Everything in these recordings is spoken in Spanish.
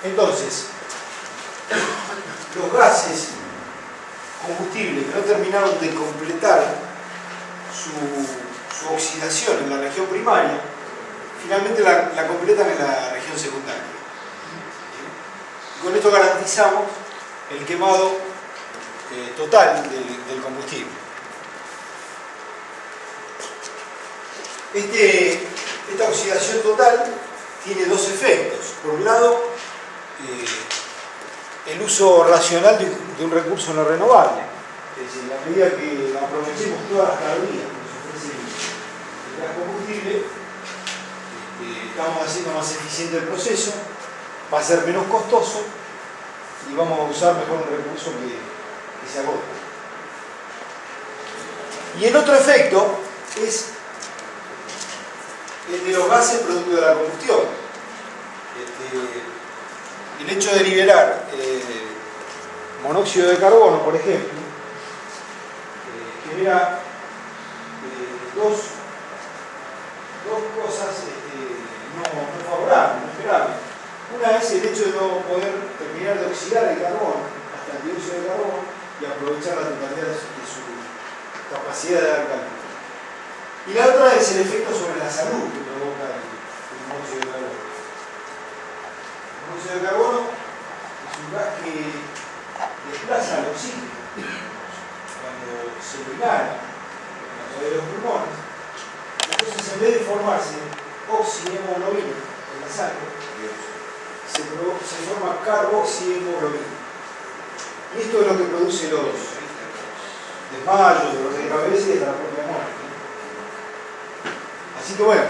Entonces, los gases combustibles que no terminaron de completar su oxidación en la región primaria, finalmente la completan en la región secundaria. Y con esto garantizamos el quemado total del combustible. Esta oxidación total tiene dos efectos. Por un lado, el uso racional de un recurso no renovable. Es decir, en la medida que aprovechemos todas las calorías que nos ofrece el gas combustible, estamos haciendo más eficiente el proceso, va a ser menos costoso y vamos a usar mejor un recurso que se agota. Y el otro efecto es el de los gases producto de la combustión. El hecho de liberar monóxido de carbono, por ejemplo, genera dos cosas no favorables, no esperables. Una es el hecho de no poder terminar de oxidar el carbono, hasta el dióxido de carbono, y aprovechar la totalidad de su capacidad de dar calor. Y la otra es el efecto sobre la salud que provoca el monóxido de carbono. El monóxido de carbono es un gas que desplaza el oxígeno cuando se lo inhala a través de los pulmones. Entonces, en vez de formarse oxihemoglobina en la sangre, se forma carboxihemoglobina. Y esto es lo que produce los desmayos, dolor de cabeza y hasta la propia muerte. Así que bueno,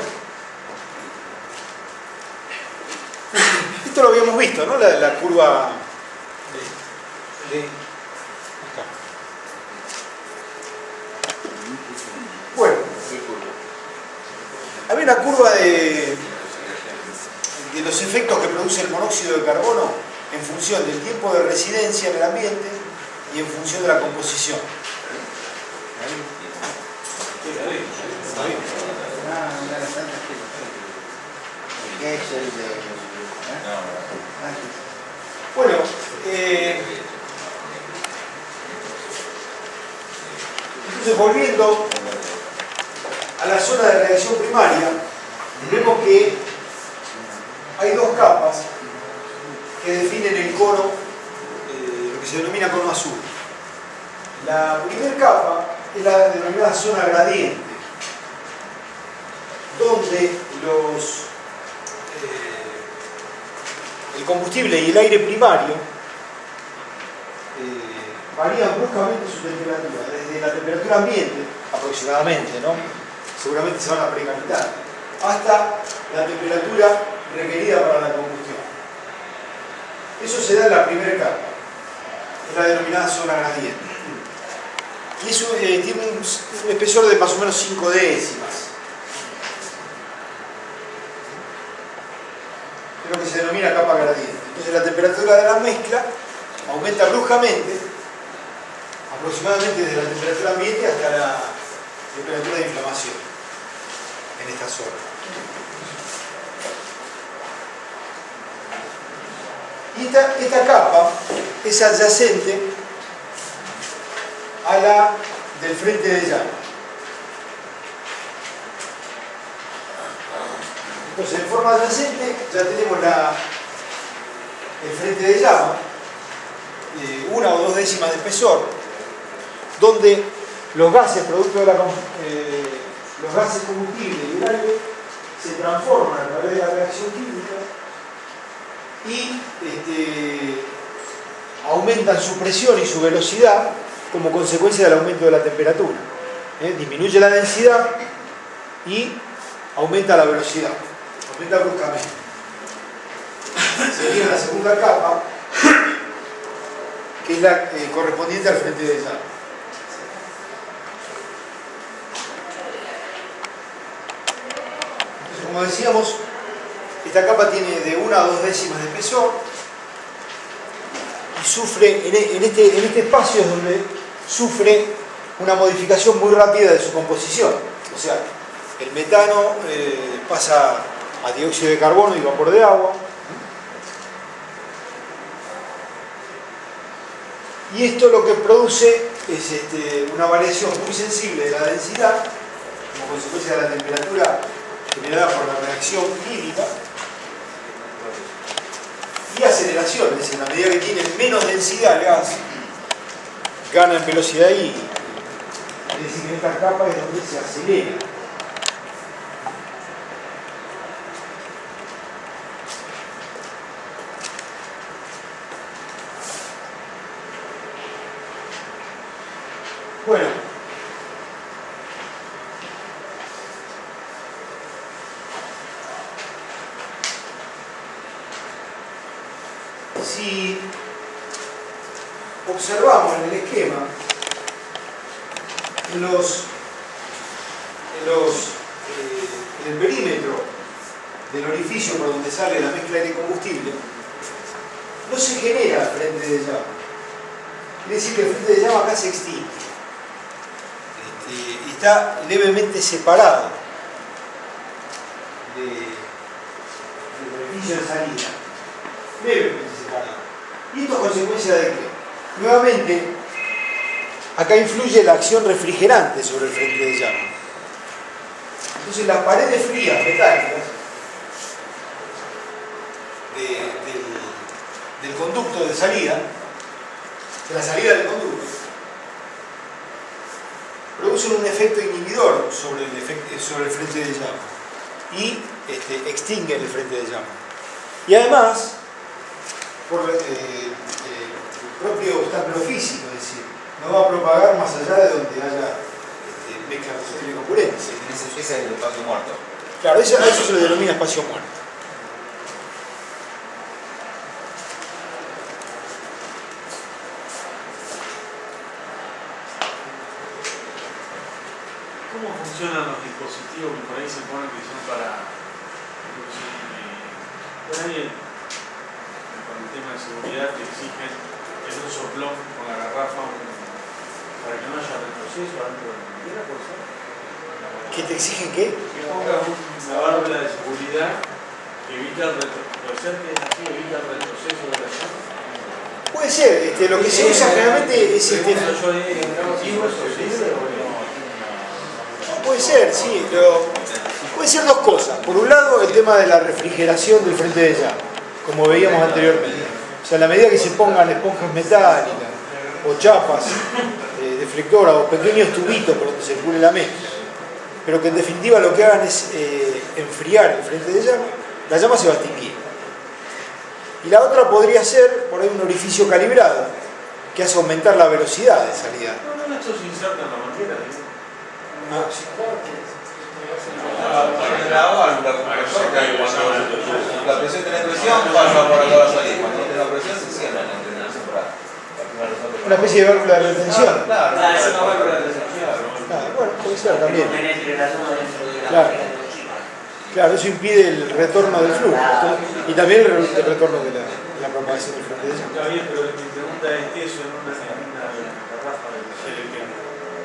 esto lo habíamos visto, ¿no? La curva de acá. Bueno, había una curva de los efectos que produce el monóxido de carbono en función del tiempo de residencia en el ambiente y en función de la composición. Bueno, entonces volviendo a la zona de reacción primaria, vemos que hay dos capas que definen el cono, lo que se denomina cono azul. La primera capa es la denominada zona gradiente, donde el combustible y el aire primario varían bruscamente su temperatura, desde la temperatura ambiente, aproximadamente, ¿no? Seguramente se van a precalitar, hasta la temperatura requerida para la combustión. Eso se da en la primera capa, es la denominada zona gradiente. Y eso tiene un espesor de más o menos 5 décimas. Es lo que se denomina capa gradiente. Entonces la temperatura de la mezcla aumenta bruscamente, aproximadamente desde la temperatura ambiente hasta la temperatura de inflamación en esta zona. Y esta capa es adyacente a la del frente de llama. Entonces, en forma adyacente ya tenemos el frente de llama, 1 o 2 décimas de espesor, donde los gases producto de los gases combustibles y el aire se transforman a través de la reacción química y aumentan su presión y su velocidad como consecuencia del aumento de la temperatura. Disminuye la densidad y aumenta la velocidad, aumenta bruscamente. Sería la segunda capa, que es la correspondiente al frente de llama. Entonces, como decíamos, esta capa tiene de 1 a 2 décimas de espesor y sufre, en este espacio es donde sufre una modificación muy rápida de su composición. O sea, el metano pasa a dióxido de carbono y vapor de agua. Y esto lo que produce es una variación muy sensible de la densidad, como consecuencia de la temperatura generada por la reacción química, y aceleración, es decir, a medida que tiene menos densidad el gas, gana en velocidad y es decir, que en esta capa es donde se acelera. Bueno, si observamos en el esquema, en el perímetro del orificio por donde sale la mezcla de combustible, no se genera frente de llama. Quiere decir que el frente de llama acá se extingue. Y está levemente separado del orificio de salida. Levemente separado. ¿Y esto es consecuencia de qué? Nuevamente, acá influye la acción refrigerante sobre el frente de llama. Entonces las paredes frías metálicas del conducto de salida, de la salida del conducto, producen un efecto inhibidor sobre el frente de llama y extinguen el frente de llama. Y además, por el propio obstáculo físico, es decir, no va a propagar más allá de donde haya mezcla de componentes. Ese es el espacio muerto. Claro, a eso se le denomina espacio muerto. ¿Cómo funcionan los dispositivos que por ahí se ponen que son para por ahí con el tema de seguridad que exigen en un soplón con la garrafa para que no haya retroceso dentro de la manguera, por eso? ¿Qué te exigen qué? Que ponga una válvula de seguridad que evita el retroceso, evita el retroceso de la llama. Puede ser, lo que se usa generalmente es puede ser, sí, puede ser dos cosas. Por un lado, el tema de la refrigeración del frente de llama, como veíamos anteriormente. O sea, a la medida que se pongan esponjas metálicas o chapas deflectoras o pequeños tubitos por donde circule la mezcla, pero que en definitiva lo que hagan es enfriar el frente de llama, la llama se va a extinguir. Y la otra podría ser por ahí un orificio calibrado que hace aumentar la velocidad de salida. No, esto se inserta en la manguera, ¿sí? Ah, sí. La presión tiene presión, pasa por acá la salida. Cuando no tiene presión, se cierra la entrada. Una especie de válvula de retención. Claro, es una válvula de retención. Bueno, puede ser también. Claro, eso impide el retorno del flujo y también el retorno de la propagación del frente de llama. Está bien, pero mi pregunta es que eso en una garrafa de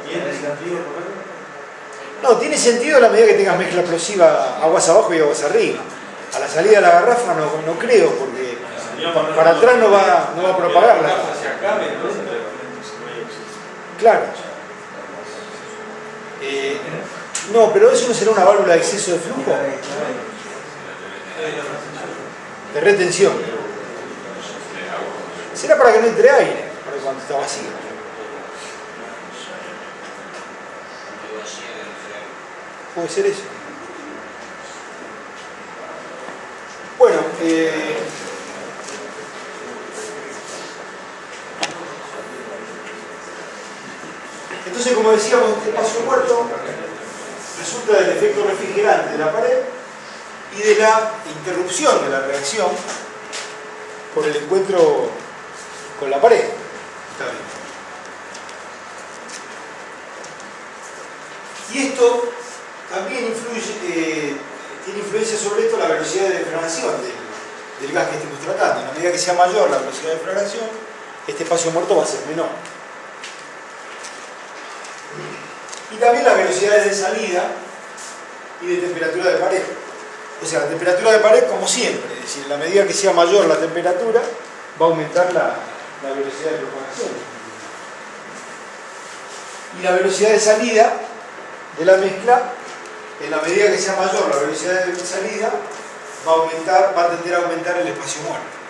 ¿tiene sentido ponerlo? No, tiene sentido a la medida que tengas mezcla explosiva aguas abajo y aguas arriba. A la salida de la garrafa no creo, porque para atrás no va a propagar la llama. Claro. No, pero eso no será una válvula de exceso de flujo. De retención. Será para que no entre aire, para cuando está vacío. Puede ser eso. Bueno, entonces, como decíamos, este espacio muerto resulta del efecto refrigerante de la pared y de la interrupción de la reacción por el encuentro con la pared. Está bien. Y esto también tiene influencia sobre esto la velocidad de deflagración del gas que estemos tratando. En la medida que sea mayor la velocidad de deflagración, este espacio muerto va a ser menor. Y también las velocidades de salida y de temperatura de pared. O sea, la temperatura de pared como siempre, es decir, en la medida que sea mayor la temperatura, va a aumentar la velocidad de propagación. y la velocidad de salida de la mezcla, en la medida que sea mayor la velocidad de salida, va a tender a aumentar el espacio muerto.